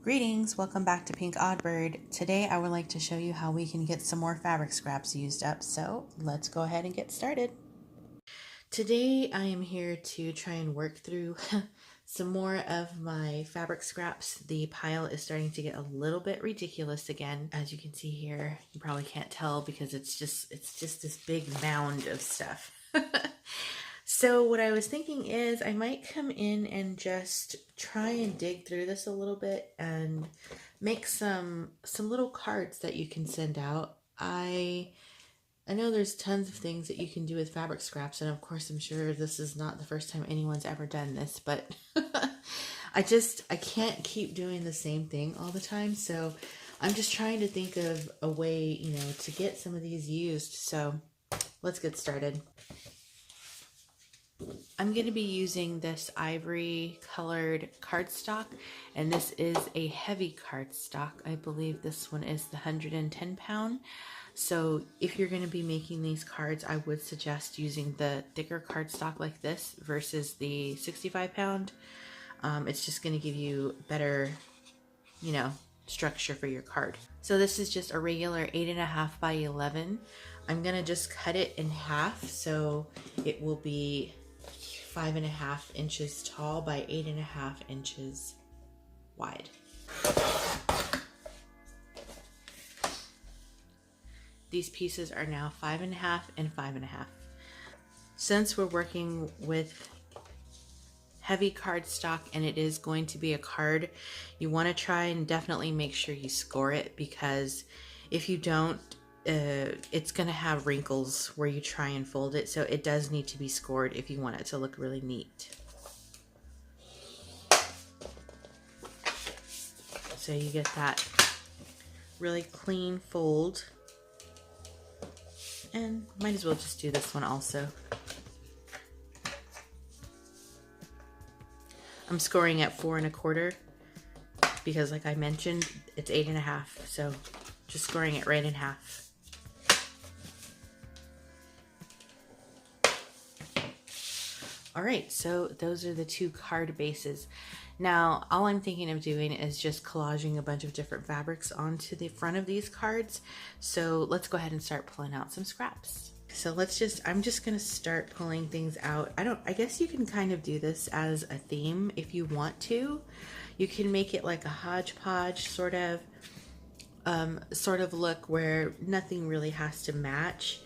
Greetings, welcome back to Pink Oddbird. Today I would like to show you how we can get some more fabric scraps used up, so let's go ahead and get started. Today I am here to try and work through some more of my fabric scraps. The pile is starting to get a little bit ridiculous again. As you can see here, you probably can't tell because it's just this big mound of stuff. So what I was thinking is I might come in and just try and dig through this a little bit and make some little cards that you can send out. I know there's tons of things that you can do with fabric scraps, and of course I'm sure this is not the first time anyone's ever done this, but I can't keep doing the same thing all the time, so I'm just trying to think of a way, to get some of these used. So let's get started. I'm going to be using this ivory colored cardstock, and this is a heavy cardstock. I believe this one is the 110 pound. So if you're going to be making these cards, I would suggest using the thicker cardstock like this versus the 65 pound. It's just going to give you better, structure for your card. So this is just a regular 8.5 by 11. I'm going to just cut it in half so it will be 5.5 inches tall by 8.5 inches wide. These pieces are now 5.5 and 5.5. Since we're working with heavy cardstock and it is going to be a card, you want to try and definitely make sure you score it, because if you don't, it's going to have wrinkles where you try and fold it, so it does need to be scored if you want it to look really neat. So you get that really clean fold, and might as well just do this one also. I'm scoring at 4 1/4 because, like I mentioned, it's 8.5, so just scoring it right in half. All right, so those are the two card bases. Now, all I'm thinking of doing is just collaging a bunch of different fabrics onto the front of these cards. So let's go ahead and start pulling out some scraps. So I'm just gonna start pulling things out. I guess you can kind of do this as a theme if you want to. You can make it like a hodgepodge sort of look where nothing really has to match.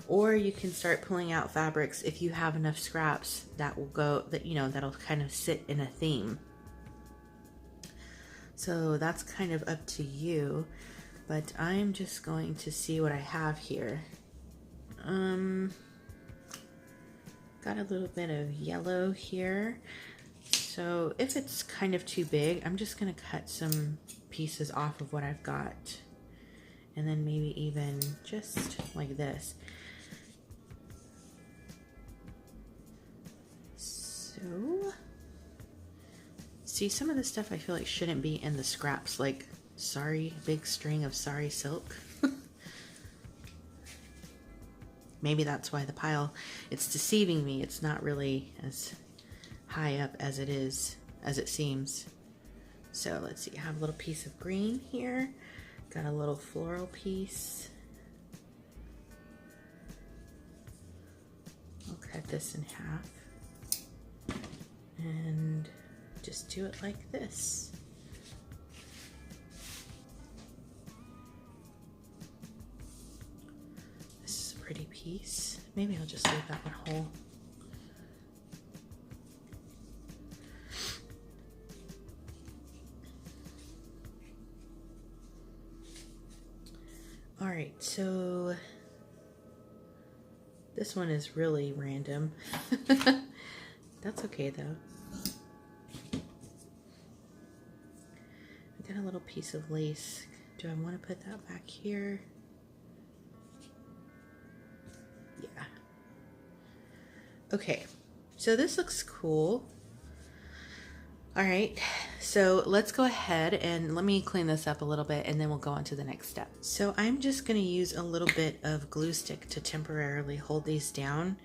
Or you can start pulling out fabrics if you have enough scraps that will go, that'll kind of sit in a theme. So that's kind of up to you, but I'm just going to see what I have here. Got a little bit of yellow here. So if it's kind of too big, I'm just gonna cut some pieces off of what I've got. And then maybe even just like this. So, see, some of the stuff I feel like shouldn't be in the scraps, like big string of sari silk. Maybe that's why the pile, it's deceiving me. It's not really as high up as it seems. So let's see, I have a little piece of green here. Got a little floral piece. I'll cut this in half. And just do it like this. This is a pretty piece. Maybe I'll just leave that one whole. All right, so this one is really random. That's okay though. I got a little piece of lace. Do I want to put that back here? Yeah. Okay, so this looks cool. All right, so let's go ahead and let me clean this up a little bit and then we'll go on to the next step. So I'm just going to use a little bit of glue stick to temporarily hold these down.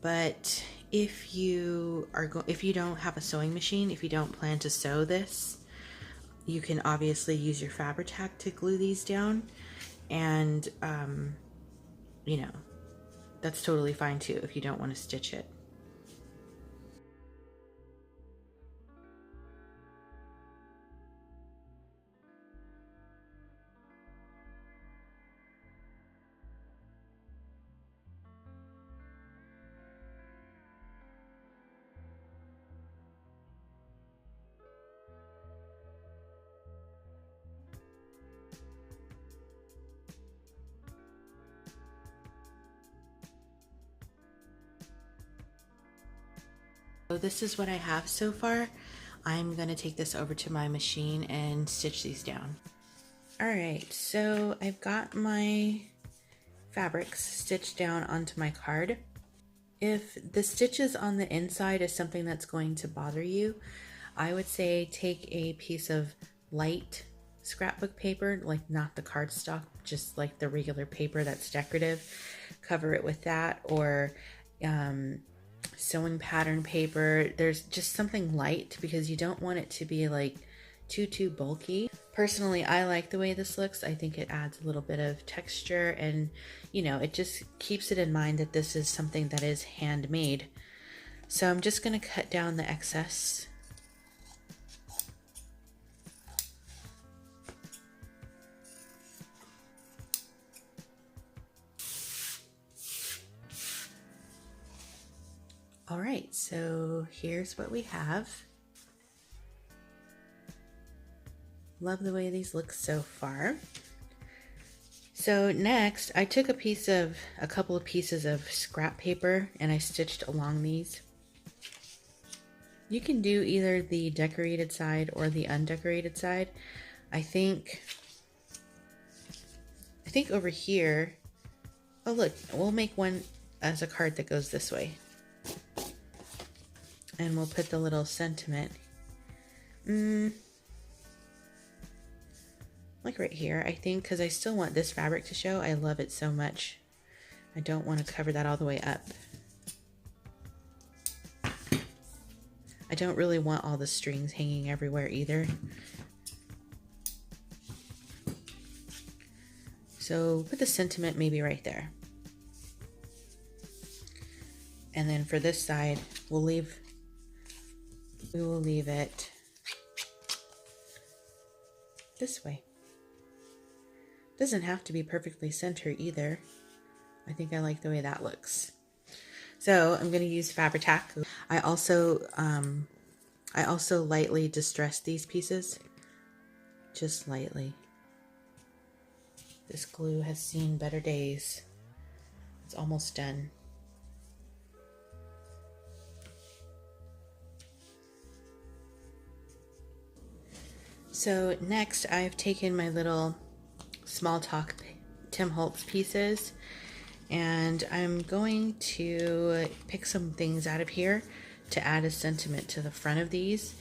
But if you don't have a sewing machine, if you don't plan to sew this, You can obviously use your Fabri-Tac to glue these down, and you know, that's totally fine too if you don't want to stitch it. So this is what I have so far. I'm going to take this over to my machine and stitch these down. Alright, so I've got my fabrics stitched down onto my card. If the stitches on the inside is something that's going to bother you, I would say take a piece of light scrapbook paper, like not the cardstock, just like the regular paper that's decorative. Cover it with that, or sewing pattern paper. There's just something light because you don't want it to be like too bulky. Personally, I like the way this looks. I think it adds a little bit of texture, and you know, it just keeps it in mind that this is something that is handmade. So I'm just going to cut down the excess. All right, so here's what we have. Love the way these look so far. So next, I took a couple of pieces of scrap paper and I stitched along these. You can do either the decorated side or the undecorated side. I think over here, oh look, we'll make one as a card that goes this way. And we'll put the little sentiment. Like right here, I think, because I still want this fabric to show. I love it so much. I don't want to cover that all the way up. I don't really want all the strings hanging everywhere either. So put the sentiment maybe right there. And then for this side, we will leave it this way. Doesn't have to be perfectly centered either. I think I like the way that looks. So I'm going to use Fabri-Tac. I also lightly distressed these pieces, just lightly. This glue has seen better days. It's almost done. So next, I've taken my little Small Talk Tim Holtz pieces, and I'm going to pick some things out of here to add a sentiment to the front of these.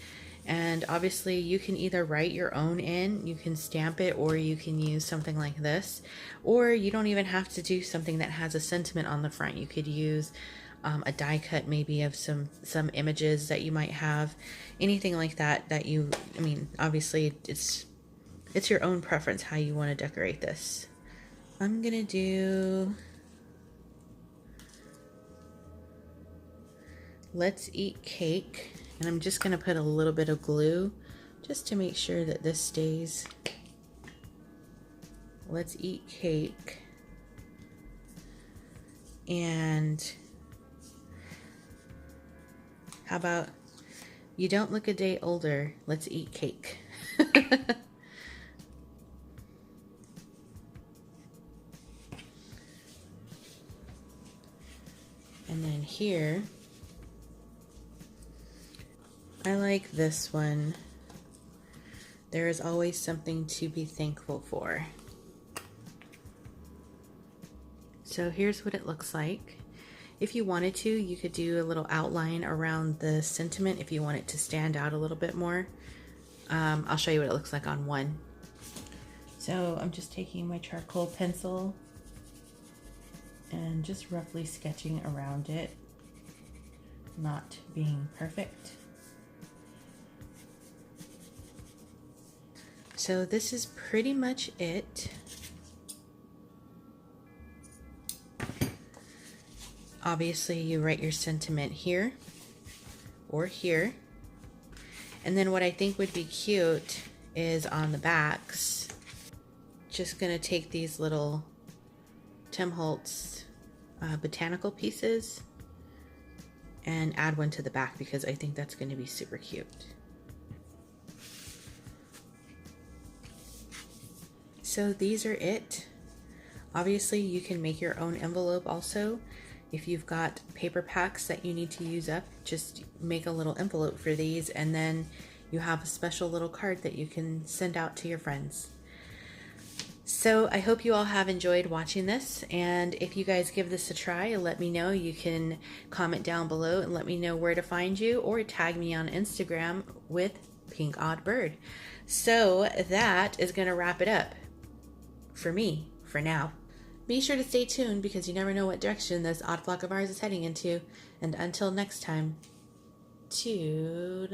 And obviously you can either write your own in, you can stamp it, or you can use something like this, or you don't even have to do something that has a sentiment on the front. You could use a die cut maybe of some images that you might have, anything like that I mean, obviously it's your own preference how you want to decorate this. I'm gonna do Let's Eat Cake, and I'm just gonna put a little bit of glue just to make sure that this stays. Let's Eat Cake. And how about you don't look a day older, let's eat cake. And then here, I like this one. There is always something to be thankful for. So here's what it looks like. If you wanted to, you could do a little outline around the sentiment if you want it to stand out a little bit more. I'll show you what it looks like on one. So I'm just taking my charcoal pencil and just roughly sketching around it, not being perfect. So this is pretty much it. Obviously you write your sentiment here or here. And then what I think would be cute is on the backs, just gonna take these little Tim Holtz botanical pieces and add one to the back because I think that's gonna be super cute. So these are it. Obviously you can make your own envelope also. If you've got paper packs that you need to use up, just make a little envelope for these, and then you have a special little card that you can send out to your friends. So I hope you all have enjoyed watching this, and if you guys give this a try, let me know. You can comment down below and let me know where to find you, or tag me on Instagram with Pink Odd Bird. So that is going to wrap it up for me for now. Be sure to stay tuned because you never know what direction this odd flock of ours is heading into. And until next time, toodaloo.